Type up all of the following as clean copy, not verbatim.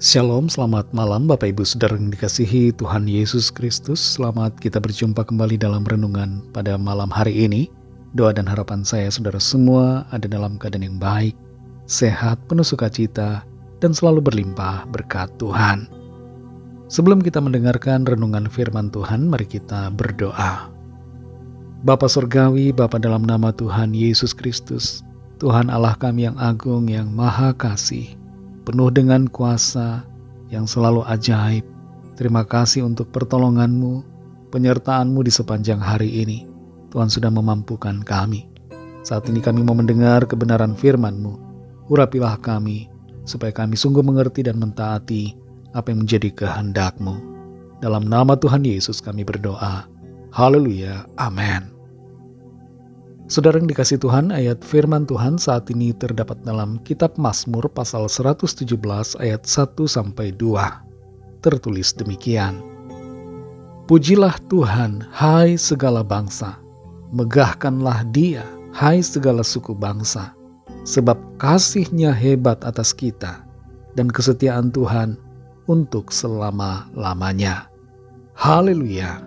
Shalom, selamat malam Bapak Ibu Saudara yang dikasihi Tuhan Yesus Kristus. Selamat kita berjumpa kembali dalam renungan pada malam hari ini. Doa dan harapan saya saudara semua ada dalam keadaan yang baik, sehat, penuh sukacita, dan selalu berlimpah berkat Tuhan. Sebelum kita mendengarkan renungan firman Tuhan, mari kita berdoa. Bapa Surgawi, Bapa dalam nama Tuhan Yesus Kristus, Tuhan Allah kami yang agung, yang maha kasih, penuh dengan kuasa yang selalu ajaib. Terima kasih untuk pertolongan-Mu, penyertaan-Mu di sepanjang hari ini. Tuhan sudah memampukan kami. Saat ini kami mau mendengar kebenaran firman-Mu. Urapilah kami, supaya kami sungguh mengerti dan mentaati apa yang menjadi kehendak-Mu. Dalam nama Tuhan Yesus kami berdoa. Haleluya, amin. Saudara yang dikasih Tuhan, ayat firman Tuhan saat ini terdapat dalam kitab Mazmur pasal 117 ayat 1-2. Tertulis demikian. Pujilah Tuhan, hai segala bangsa. Megahkanlah Dia, hai segala suku bangsa. Sebab kasih-Nya hebat atas kita, dan kesetiaan Tuhan untuk selama-lamanya. Haleluya.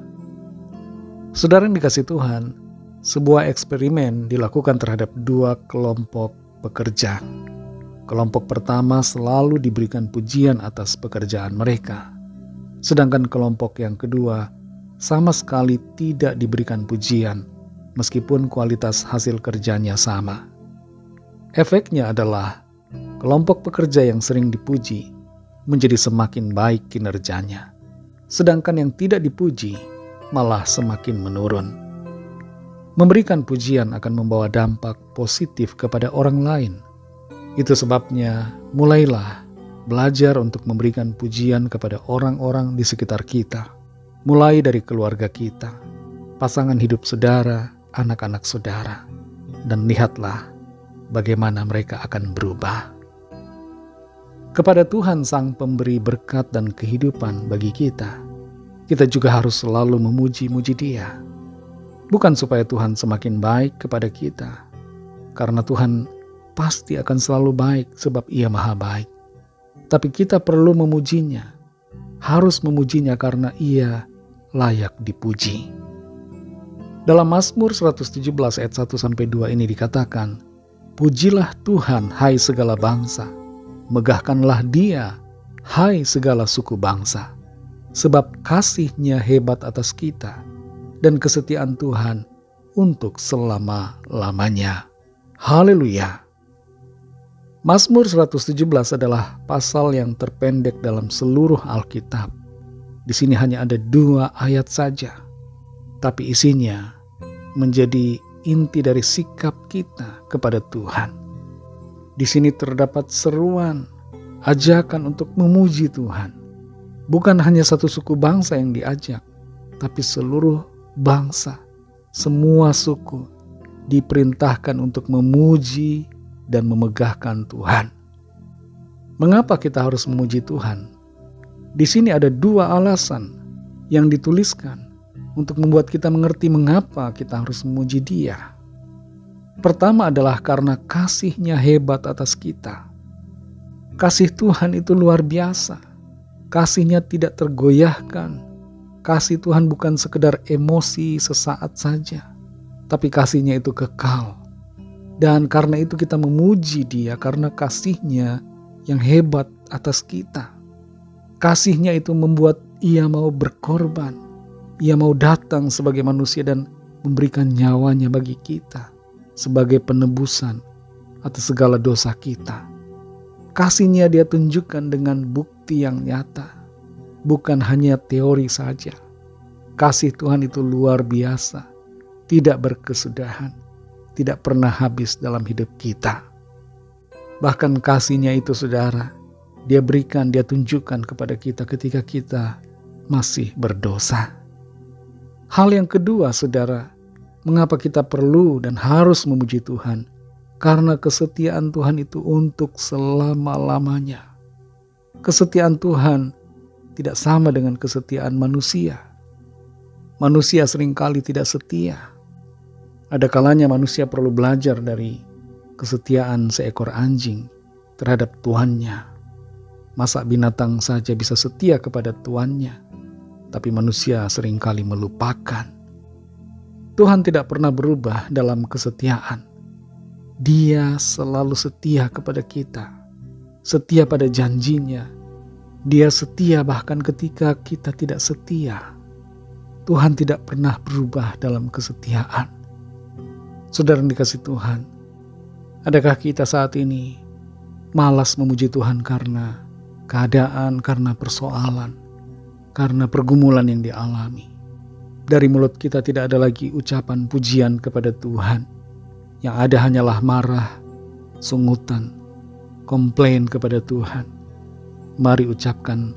Saudara yang dikasih Tuhan, sebuah eksperimen dilakukan terhadap dua kelompok pekerja. Kelompok pertama selalu diberikan pujian atas pekerjaan mereka. Sedangkan kelompok yang kedua sama sekali tidak diberikan pujian, meskipun kualitas hasil kerjanya sama. Efeknya adalah kelompok pekerja yang sering dipuji menjadi semakin baik kinerjanya. Sedangkan yang tidak dipuji malah semakin menurun. Memberikan pujian akan membawa dampak positif kepada orang lain. Itu sebabnya mulailah belajar untuk memberikan pujian kepada orang-orang di sekitar kita. Mulai dari keluarga kita, pasangan hidup saudara, anak-anak saudara. Dan lihatlah bagaimana mereka akan berubah. Kepada Tuhan Sang Pemberi berkat dan kehidupan bagi kita juga harus selalu memuji-muji Dia. Bukan supaya Tuhan semakin baik kepada kita, karena Tuhan pasti akan selalu baik sebab Ia maha baik. Tapi kita perlu memujinya, harus memujinya karena Ia layak dipuji. Dalam Mazmur 117 ayat 1-2 ini dikatakan, Pujilah Tuhan, hai segala bangsa, megahkanlah Dia, hai segala suku bangsa, sebab kasih-Nya hebat atas kita, dan kesetiaan Tuhan untuk selama-lamanya. Haleluya. Mazmur 117 adalah pasal yang terpendek dalam seluruh Alkitab. Di sini hanya ada 2 ayat saja, tapi isinya menjadi inti dari sikap kita kepada Tuhan. Di sini terdapat seruan, ajakan untuk memuji Tuhan. Bukan hanya satu suku bangsa yang diajak, tapi seluruh bangsa, semua suku diperintahkan untuk memuji dan memegahkan Tuhan. Mengapa kita harus memuji Tuhan? Di sini ada 2 alasan yang dituliskan untuk membuat kita mengerti mengapa kita harus memuji Dia. Pertama adalah karena kasih-Nya hebat atas kita. Kasih Tuhan itu luar biasa. Kasih-Nya tidak tergoyahkan. Kasih Tuhan bukan sekedar emosi sesaat saja, tapi kasih-Nya itu kekal. Dan karena itu kita memuji Dia karena kasih-Nya yang hebat atas kita. Kasih-Nya itu membuat Ia mau berkorban. Ia mau datang sebagai manusia dan memberikan nyawanya bagi kita sebagai penebusan atas segala dosa kita. Kasih-Nya Dia tunjukkan dengan bukti yang nyata. Bukan hanya teori saja. Kasih Tuhan itu luar biasa, tidak berkesudahan, tidak pernah habis dalam hidup kita. Bahkan kasih-Nya itu saudara, Dia berikan, Dia tunjukkan kepada kita ketika kita masih berdosa. Hal yang kedua saudara, mengapa kita perlu dan harus memuji Tuhan? Karena kesetiaan Tuhan itu untuk selama-lamanya. Kesetiaan Tuhan tidak sama dengan kesetiaan manusia. Manusia seringkali tidak setia. Ada kalanya manusia perlu belajar dari kesetiaan seekor anjing terhadap tuannya. Masa binatang saja bisa setia kepada tuannya, tapi manusia seringkali melupakan. Tuhan tidak pernah berubah dalam kesetiaan. Dia selalu setia kepada kita, setia pada janjinya. Dia setia bahkan ketika kita tidak setia. Tuhan tidak pernah berubah dalam kesetiaan. Saudara yang dikasihi Tuhan, adakah kita saat ini malas memuji Tuhan karena keadaan, karena persoalan, karena pergumulan yang dialami? Dari mulut kita tidak ada lagi ucapan pujian kepada Tuhan. Yang ada hanyalah marah, sungutan, komplain kepada Tuhan. Mari ucapkan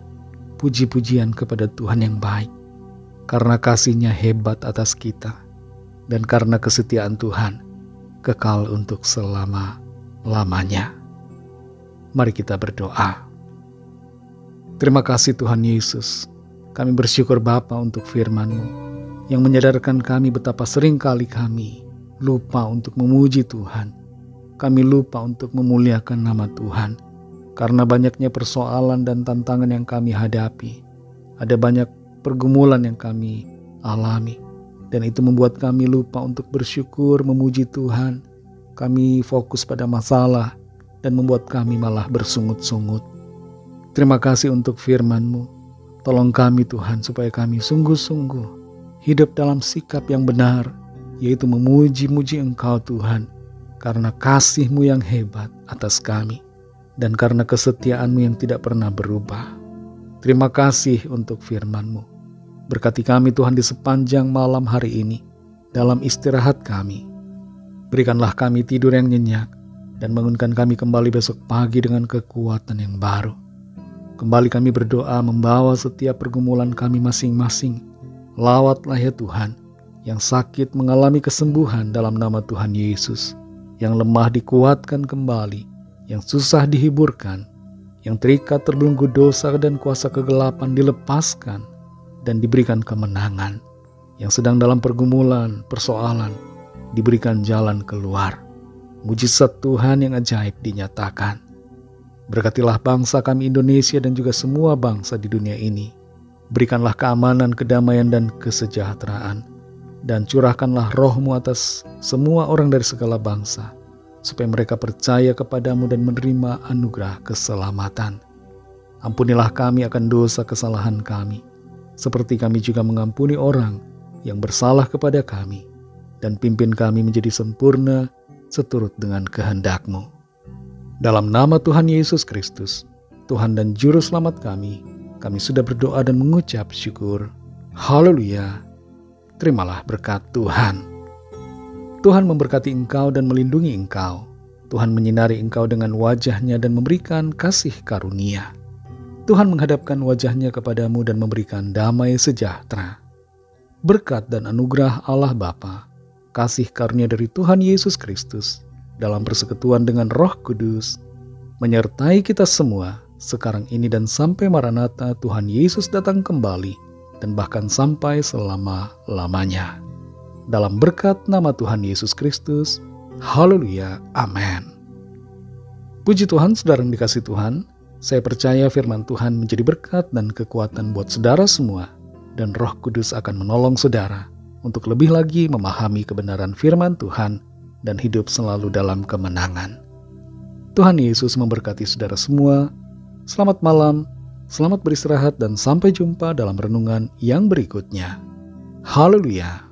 puji-pujian kepada Tuhan yang baik, karena kasih-Nya hebat atas kita, dan karena kesetiaan Tuhan kekal untuk selama-lamanya. Mari kita berdoa. Terima kasih Tuhan Yesus. Kami bersyukur Bapa untuk firman-Mu yang menyadarkan kami betapa seringkali kami lupa untuk memuji Tuhan. Kami lupa untuk memuliakan nama Tuhan. Karena banyaknya persoalan dan tantangan yang kami hadapi. Ada banyak pergumulan yang kami alami. Dan itu membuat kami lupa untuk bersyukur, memuji Tuhan. Kami fokus pada masalah dan membuat kami malah bersungut-sungut. Terima kasih untuk firman-Mu. Tolong kami Tuhan supaya kami sungguh-sungguh hidup dalam sikap yang benar, yaitu memuji-muji Engkau Tuhan, karena kasih-Mu yang hebat atas kami, dan karena kesetiaan-Mu yang tidak pernah berubah. Terima kasih untuk firman-Mu. Berkati kami Tuhan di sepanjang malam hari ini, dalam istirahat kami. Berikanlah kami tidur yang nyenyak, dan bangunkan kami kembali besok pagi dengan kekuatan yang baru. Kembali kami berdoa membawa setiap pergumulan kami masing-masing. Lawatlah ya Tuhan, yang sakit mengalami kesembuhan dalam nama Tuhan Yesus, yang lemah dikuatkan kembali, yang susah dihiburkan, yang terikat terbelenggu dosa dan kuasa kegelapan dilepaskan dan diberikan kemenangan, yang sedang dalam pergumulan, persoalan, diberikan jalan keluar. Mujizat Tuhan yang ajaib dinyatakan. Berkatilah bangsa kami Indonesia dan juga semua bangsa di dunia ini. Berikanlah keamanan, kedamaian, dan kesejahteraan. Dan curahkanlah roh-Mu atas semua orang dari segala bangsa, supaya mereka percaya kepadamu dan menerima anugerah keselamatan. Ampunilah kami akan dosa kesalahan kami, seperti kami juga mengampuni orang yang bersalah kepada kami, dan pimpin kami menjadi sempurna seturut dengan kehendak-Mu. Dalam nama Tuhan Yesus Kristus, Tuhan dan Juru Selamat kami sudah berdoa dan mengucap syukur. Haleluya. Terimalah berkat Tuhan. Tuhan memberkati engkau dan melindungi engkau. Tuhan menyinari engkau dengan wajah-Nya dan memberikan kasih karunia. Tuhan menghadapkan wajah-Nya kepadamu dan memberikan damai sejahtera. Berkat dan anugerah Allah Bapa, kasih karunia dari Tuhan Yesus Kristus, dalam persekutuan dengan Roh Kudus, menyertai kita semua sekarang ini dan sampai Maranatha Tuhan Yesus datang kembali, dan bahkan sampai selama-lamanya. Dalam berkat nama Tuhan Yesus Kristus, haleluya, amin. Puji Tuhan, saudara yang dikasihi Tuhan, saya percaya firman Tuhan menjadi berkat dan kekuatan buat saudara semua, dan Roh Kudus akan menolong saudara untuk lebih lagi memahami kebenaran firman Tuhan dan hidup selalu dalam kemenangan. Tuhan Yesus memberkati saudara semua. Selamat malam, selamat beristirahat, dan sampai jumpa dalam renungan yang berikutnya. Haleluya.